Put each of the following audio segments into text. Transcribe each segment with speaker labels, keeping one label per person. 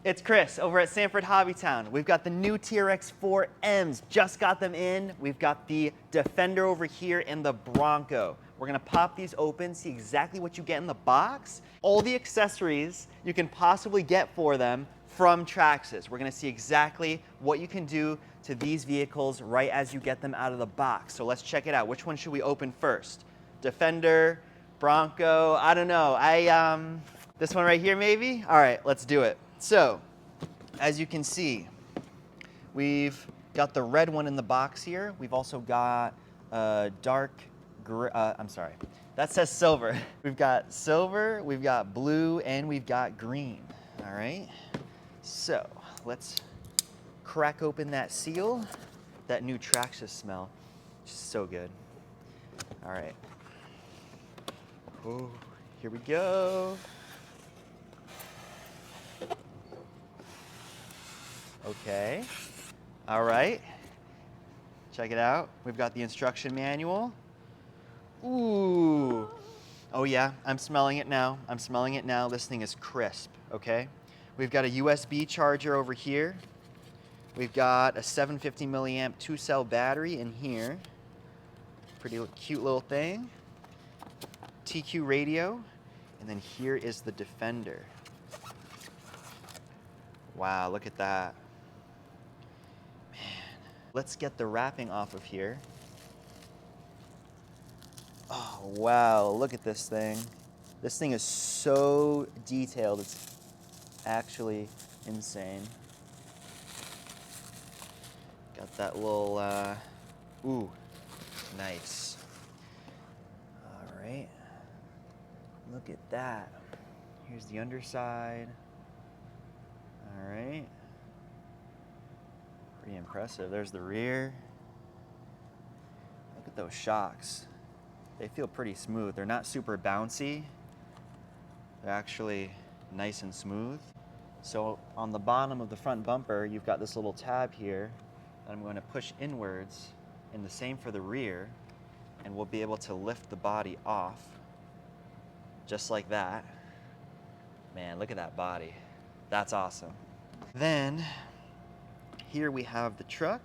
Speaker 1: It's Chris over at Sanford Hobbytown. We've got the new TRX4Ms, just got them in. We've got the Defender over here and the Bronco. We're gonna pop these open, see exactly what you get in the box, all the accessories you can possibly get for them from Traxxas. We're gonna see exactly what you can do to these vehicles right as you get them out of the box. So let's check it out. Which one should we open first? Defender, Bronco, I don't know. This one right here maybe? All right, let's do it. So, as you can see, we've got the red one in the box here. We've also got dark gray, I'm sorry, that says silver. We've got silver, we've got blue, and we've got green, all right? So, let's crack open that seal. That new Traxxas smell, just so good. All right. Ooh, here we go. Okay, all right, check it out. We've got the instruction manual. Ooh, oh yeah, I'm smelling it now. I'm smelling it now. This thing is crisp, okay? We've got a USB charger over here. We've got a 750 milliamp 2-cell battery in here. Pretty cute little thing. TQ radio, and then here is the Defender. Wow, look at that. Let's get the wrapping off of here. Oh, wow, look at this thing. This thing is so detailed, it's actually insane. Got that little, ooh, nice. All right, look at that. Here's the underside. All right. Pretty impressive. There's the rear. Look at those shocks. They feel pretty smooth. They're not super bouncy. They're actually nice and smooth. So on the bottom of the front bumper, you've got this little tab here that I'm going to push inwards, and the same for the rear, and we'll be able to lift the body off just like that. Man, look at that body. That's awesome. Then here we have the truck.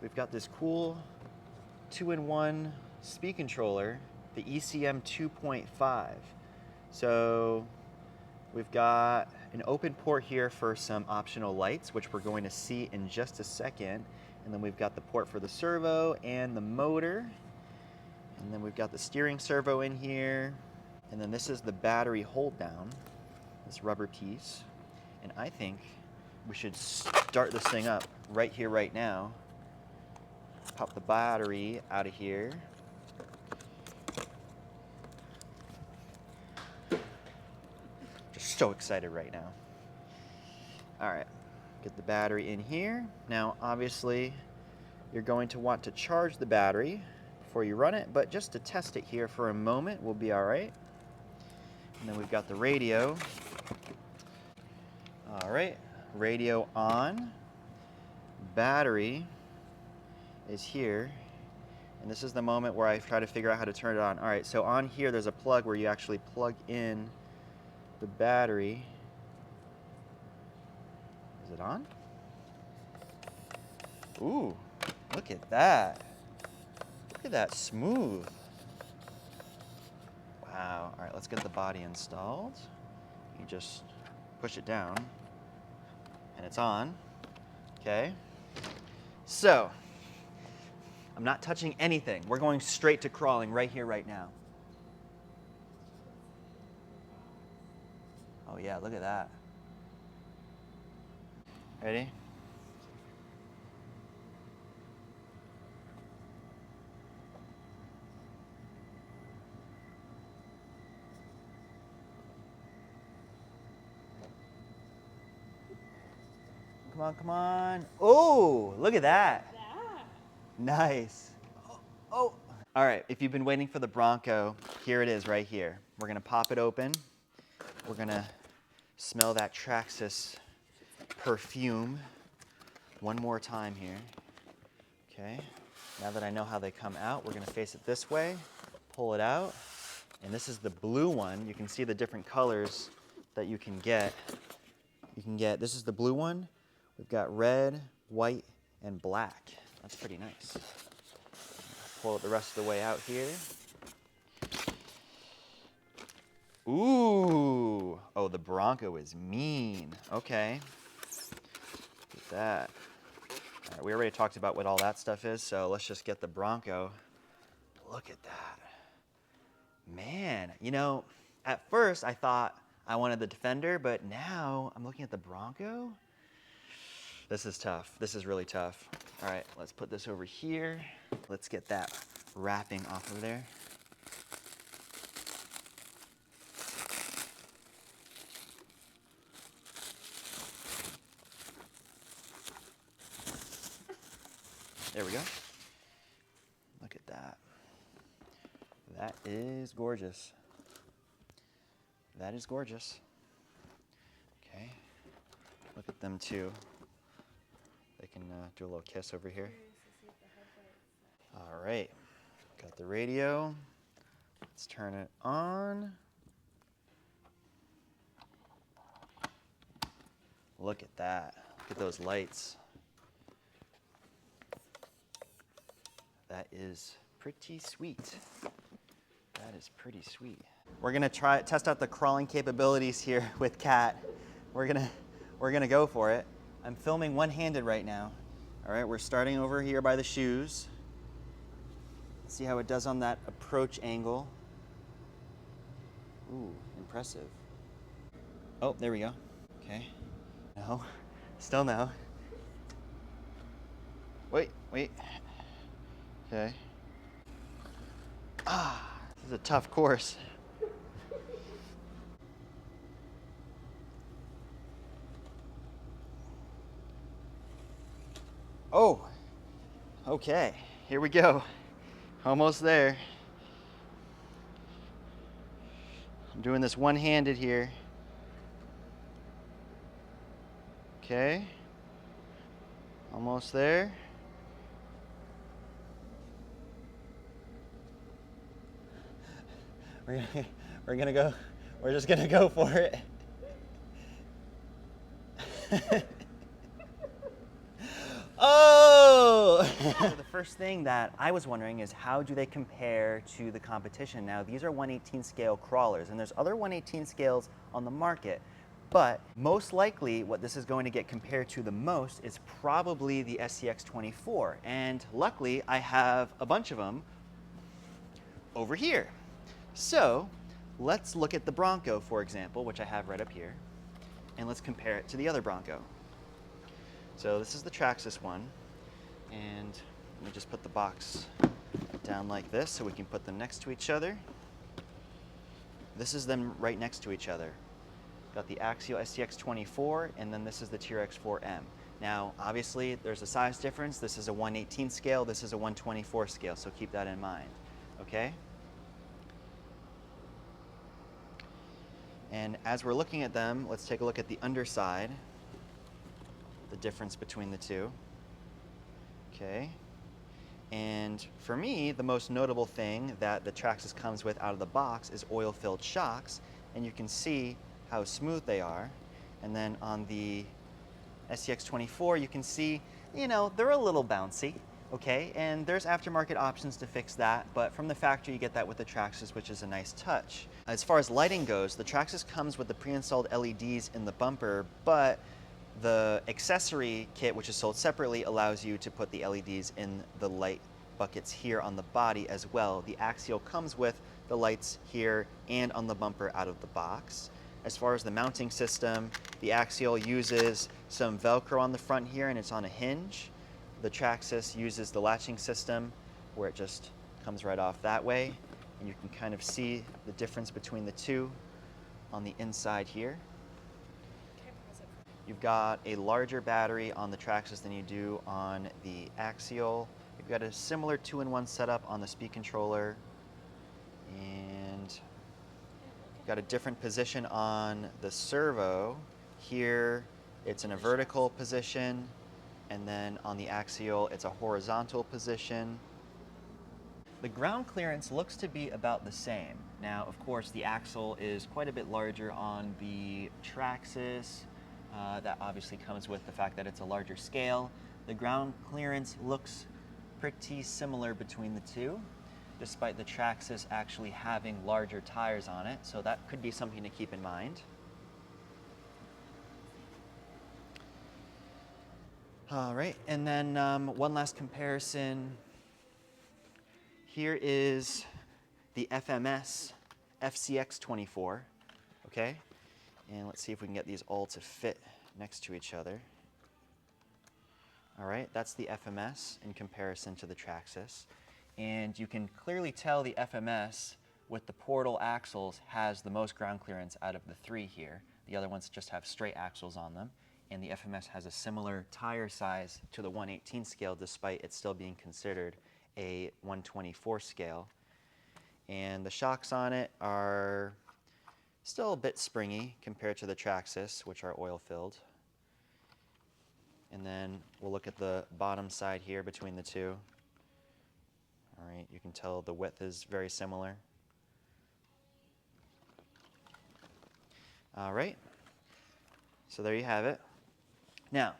Speaker 1: We've got this cool 2-in-1 speed controller, the ECM 2.5. So we've got an open port here for some optional lights, which we're going to see in just a second. And then we've got the port for the servo and the motor. And then we've got the steering servo in here. And then this is the battery hold down, this rubber piece. And I think we should start this thing up right here, right now. Pop the battery out of here. Just so excited right now. All right, get the battery in here. Now, obviously, you're going to want to charge the battery before you run it, but just to test it here for a moment, we'll be all right. And then we've got the radio. All right, radio on. Battery is here. And this is the moment where I try to figure out how to turn it on. All right, so on here, there's a plug where you actually plug in the battery. Is it on? Ooh, look at that. Look at that smooth. Wow, all right, let's get the body installed. You just push it down and it's on, okay? So, I'm not touching anything. We're going straight to crawling right here, right now. Oh yeah, look at that. Ready? Come on, come on. Oh, look at that.
Speaker 2: Yeah.
Speaker 1: Nice. Oh. All right, if you've been waiting for the Bronco, here it is right here. We're gonna pop it open. We're gonna smell that Traxxas perfume one more time here. Okay, now that I know how they come out, we're gonna face it this way, pull it out, and this is the blue one. You can see the different colors that you can get. You can get, this is the blue one. We've got red, white, and black. That's pretty nice. Pull it the rest of the way out here. Ooh, oh, the Bronco is mean. Okay, get that. All right, we already talked about what all that stuff is, so let's just get the Bronco. Look at that. Man, you know, at first I thought I wanted the Defender, but now I'm looking at the Bronco. This is tough. This is really tough. All right, let's put this over here. Let's get that wrapping off of there. There we go. Look at that. That is gorgeous. That is gorgeous. Okay. Look at them two. They can do a little kiss over here. All right. Got the radio. Let's turn it on. Look at that. Look at those lights. That is pretty sweet. That is pretty sweet. We're gonna test out the crawling capabilities here with Kat. We're gonna go for it. I'm filming one-handed right now. All right, we're starting over here by the shoes. See how it does on that approach angle. Ooh, impressive. Oh, there we go. Okay. No, still no. Wait. Okay. Ah, this is a tough course. Oh, okay, here we go. Almost there. I'm doing this one-handed here. Okay, almost there. We're just gonna go for it. Oh! So the first thing that I was wondering is how do they compare to the competition? Now these are 1/18 scale crawlers, and there's other 1/18 scales on the market, but most likely what this is going to get compared to the most is probably the SCX24, and luckily I have a bunch of them over here. So let's look at the Bronco, for example, which I have right up here, and let's compare it to the other Bronco. So this is the Traxxas one, and let me just put the box down like this so we can put them next to each other. This is them right next to each other. Got the Axial SCX24, and then this is the TRX4m. Now, obviously, there's a size difference. This is a 1/18 scale, this is a 1/24 scale, so keep that in mind, okay? And as we're looking at them, let's take a look at the underside, the difference between the two. Okay. And for me, the most notable thing that the Traxxas comes with out of the box is oil-filled shocks, and you can see how smooth they are. And then on the SCX24, you can see, you know, they're a little bouncy, okay? And there's aftermarket options to fix that, but from the factory, you get that with the Traxxas, which is a nice touch. As far as lighting goes, the Traxxas comes with the pre-installed LEDs in the bumper, but the accessory kit, which is sold separately, allows you to put the LEDs in the light buckets here on the body as well. The Axial comes with the lights here and on the bumper out of the box. As far as the mounting system, the Axial uses some Velcro on the front here, and it's on a hinge. The Traxxas uses the latching system where it just comes right off that way, and you can kind of see the difference between the two on the inside here. You've got a larger battery on the Traxxas than you do on the Axial. You've got a similar 2-in-1 setup on the speed controller, and you've got a different position on the servo. Here, it's in a vertical position, and then on the Axial, it's a horizontal position. The ground clearance looks to be about the same. Now, of course, the axle is quite a bit larger on the Traxxas. That obviously comes with the fact that it's a larger scale. The ground clearance looks pretty similar between the two, despite the Traxxas actually having larger tires on it, so that could be something to keep in mind. All right, and then one last comparison. Here is the FMS FCX24, okay? And let's see if we can get these all to fit next to each other. All right, that's the FMS in comparison to the Traxxas. And you can clearly tell the FMS with the portal axles has the most ground clearance out of the three here. The other ones just have straight axles on them. And the FMS has a similar tire size to the 1/18 scale, despite it still being considered a 1/24 scale. And the shocks on it are still a bit springy compared to the Traxxas, which are oil-filled. And then we'll look at the bottom side here between the two. All right, you can tell the width is very similar. All right, so there you have it. Now,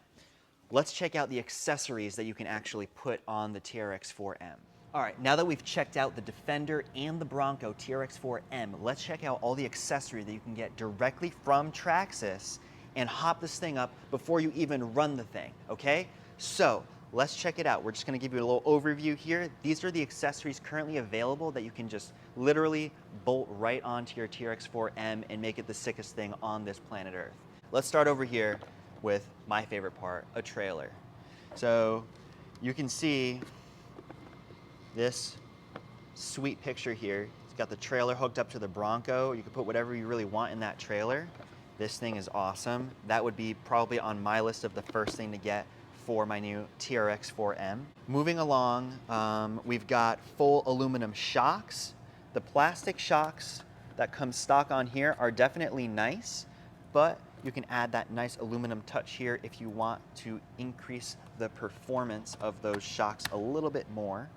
Speaker 1: let's check out the accessories that you can actually put on the TRX4m. All right, now that we've checked out the Defender and the Bronco TRX4m, let's check out all the accessories that you can get directly from Traxxas and hop this thing up before you even run the thing, okay? So let's check it out. We're just gonna give you a little overview here. These are the accessories currently available that you can just literally bolt right onto your TRX4m and make it the sickest thing on this planet Earth. Let's start over here with my favorite part, a trailer. So you can see this sweet picture here. It's got the trailer hooked up to the Bronco. You can put whatever you really want in that trailer. This thing is awesome. That would be probably on my list of the first thing to get for my new TRX4m. Moving along, we've got full aluminum shocks. The plastic shocks that come stock on here are definitely nice, but you can add that nice aluminum touch here if you want to increase the performance of those shocks a little bit more.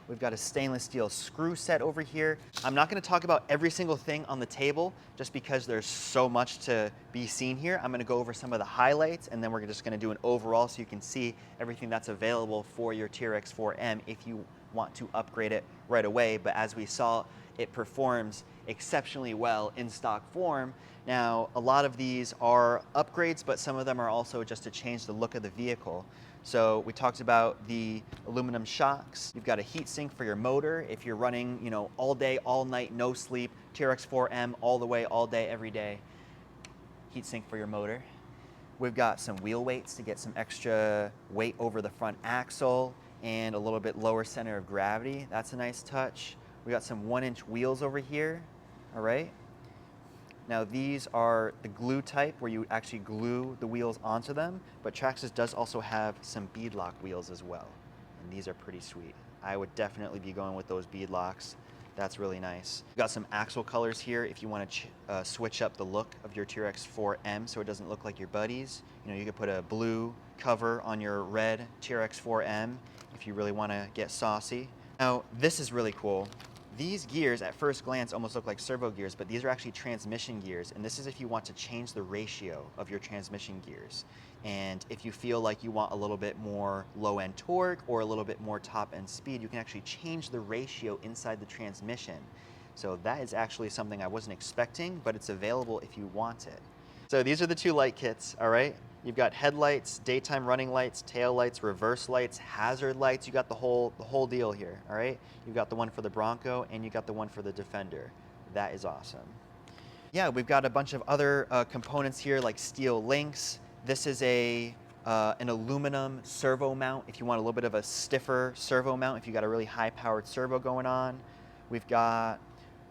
Speaker 1: We've got a stainless steel screw set over here. I'm not gonna talk about every single thing on the table just because there's so much to be seen here. I'm gonna go over some of the highlights and then we're just gonna do an overall so you can see everything that's available for your TRX4m if you want to upgrade it right away. But as we saw, it performs exceptionally well in stock form. Now, a lot of these are upgrades, but some of them are also just to change the look of the vehicle. So we talked about the aluminum shocks. You've got a heat sink for your motor. If you're running, all day, all night, no sleep, TRX4m all the way, all day, every day, heat sink for your motor. We've got some wheel weights to get some extra weight over the front axle and a little bit lower center of gravity. That's a nice touch. We got some 1-inch wheels over here, all right? Now these are the glue type where you actually glue the wheels onto them, but Traxxas does also have some beadlock wheels as well. And these are pretty sweet. I would definitely be going with those beadlocks. That's really nice. We've got some axle colors here if you want to switch up the look of your TRX4m so it doesn't look like your buddies. You could put a blue cover on your red TRX4m if you really want to get saucy. Now this is really cool. These gears at first glance almost look like servo gears, but these are actually transmission gears, and this is if you want to change the ratio of your transmission gears. And if you feel like you want a little bit more low-end torque or a little bit more top-end speed, you can actually change the ratio inside the transmission. So that is actually something I wasn't expecting, but it's available if you want it. So these are the two light kits, all right? You've got headlights, daytime running lights, tail lights, reverse lights, hazard lights. You got the whole deal here, all right? You've got the one for the Bronco and you got the one for the Defender. That is awesome. Yeah, we've got a bunch of other components here like steel links. This is an aluminum servo mount if you want a little bit of a stiffer servo mount, if you got a really high-powered servo going on. We've got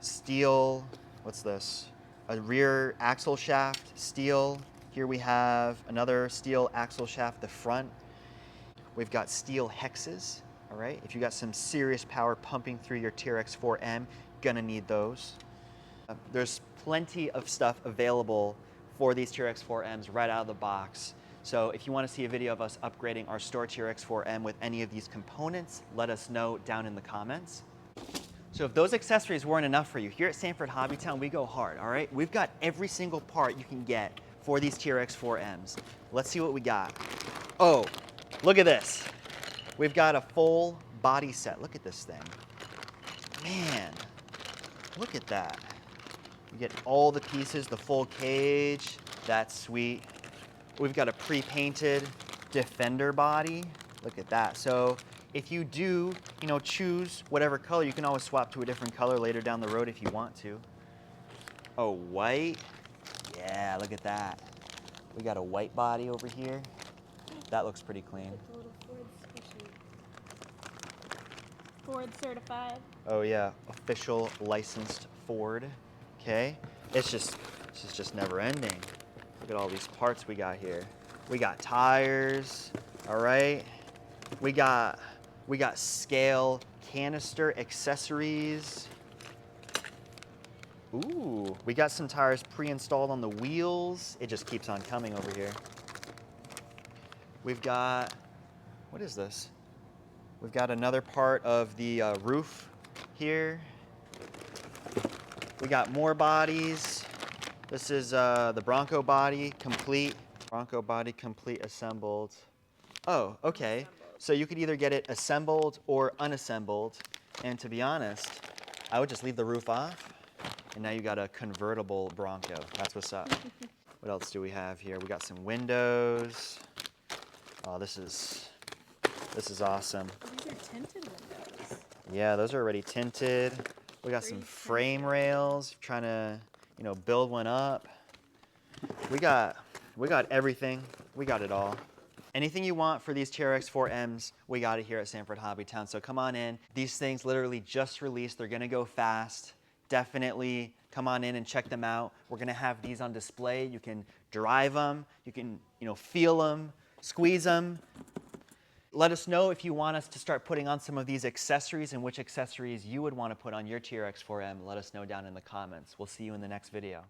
Speaker 1: steel, what's this? A rear axle shaft, steel. Here we have another steel axle shaft, the front. We've got steel hexes, all right? If you got some serious power pumping through your TRX4m, gonna need those. There's plenty of stuff available for these TRX4Ms right out of the box. So if you want to see a video of us upgrading our store TRX4m with any of these components, let us know down in the comments. So if those accessories weren't enough for you, here at Sanford Hobbytown, we go hard, all right? We've got every single part you can get for these TRX4Ms. Let's see what we got. Oh, look at this. We've got a full body set. Look at this thing. Man, look at that. You get all the pieces, the full cage. That's sweet. We've got a pre-painted Defender body. Look at that. So if you do, choose whatever color, you can always swap to a different color later down the road if you want to. Oh, white. Yeah, look at that. We got a white body over here. That looks pretty clean.
Speaker 2: Like a little Ford squishy. Ford certified.
Speaker 1: Oh yeah, official licensed Ford. Okay, it's just never ending. Look at all these parts we got here. We got tires. All right. We got scale canister accessories. Ooh, we got some tires pre-installed on the wheels. It just keeps on coming over here. We've got, what is this? We've got another part of the roof here. We got more bodies. This is the Bronco body complete. Bronco body complete assembled. Oh, okay. So you could either get it assembled or unassembled. And to be honest, I would just leave the roof off. And now you got a convertible Bronco. That's what's up. What else do we have here? We got some windows. Oh, this is awesome.
Speaker 2: These are tinted windows.
Speaker 1: Yeah, those are already tinted. We got some frame rails, trying to, build one up. We got everything. We got it all. Anything you want for these TRX4Ms, we got it here at Sanford Hobbytown. So come on in. These things literally just released. They're gonna go fast. Definitely come on in and check them out. We're gonna have these on display. You can drive them. You can, feel them, squeeze them. Let us know if you want us to start putting on some of these accessories and which accessories you would want to put on your TRX4M. Let us know down in the comments. We'll see you in the next video.